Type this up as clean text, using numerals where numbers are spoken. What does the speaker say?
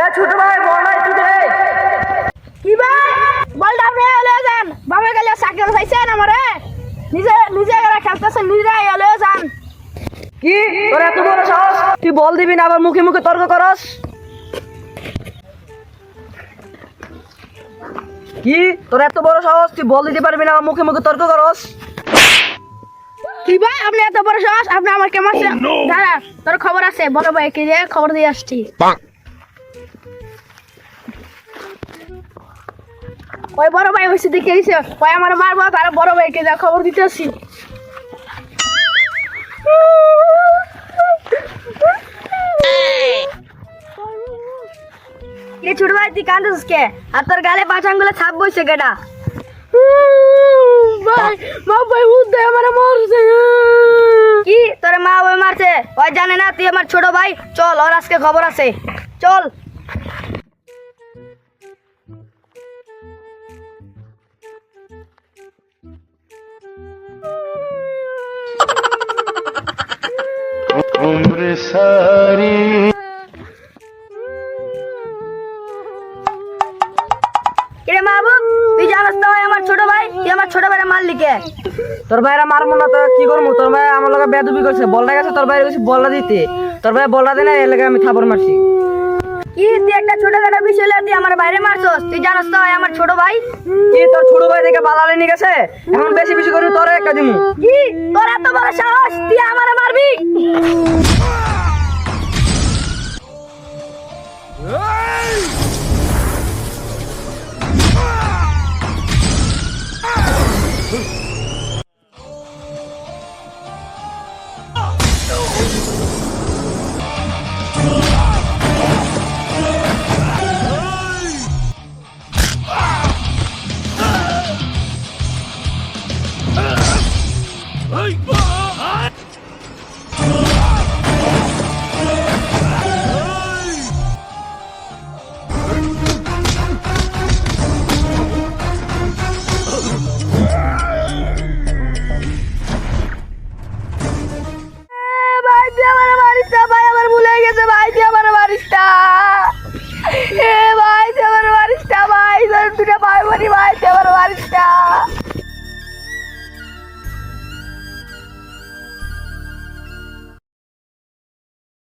এ ছোট ভাই বলটা একটু দে। কি ভাই বলটা আপনি লয়ে যান, বাবা গেলে সাইকেল পাইছেন আমারে, নিজে নিজে এরা খেলতেছেন, নিজে লয়ে যান। কি তোর এত বড় সাহস, তুই বল দিবি না আবার মুখে মুখে তর্ক করস? কি তোর এত বড় সাহস, তুই বল দিতে পারবি না আবার মুখে মুখে তর্ক করস? কি ভাই আপনি এত বড় সাহস, আপনি আমার কেমন দাঁড়া, তোর খবর আছে, বড় ভাইকে দিয়ে খবর দিয়ে আসছি। ওই বড় ভাই হয়েছে দেখে এসে ওই আমার মারবো, তার বড় ভাইকে দিয়ে খবর দিতে আসছি। ছোট ভাই তুই কান্দিস কে? আর তোর গালে পাঁচাঙ্গুলো ছাপ বসে কেটা? কি তোর মা ওই মারছে? ওই জানে না তুই আমার ছোট ভাই? চল ওর আজকে খবর আছে, চল। उम्र सारी কিরে মাহবুব, তুই জানাস না ওই আমার ছোট ভাই? তুই আমার ছোট ভাইরা মারলি কে? তোর ভাইরা মারবো না তো কি করবো? তোর ভাই আমার লগে বেদবি করছে, বলটা গেছে তোর ভাইয়ের কাছে বলটা দিতে, তোর ভাই বলটা দেয় না, এর লাগে আমি থাপড় মারছি। কি তুই একটা ছোটখাটো বিষয় লইয়া তুই আমার বাইরে মারছস? তুই জানাস তো ওই আমার ছোট ভাই? কি তোর ছোট ভাই দেখে বালালে নিয়ে গেছে, এখন বেশি বেশি করে তোর একটা দিমু। কি তোর এত বড় সাহস, তুই আমারে মারবি?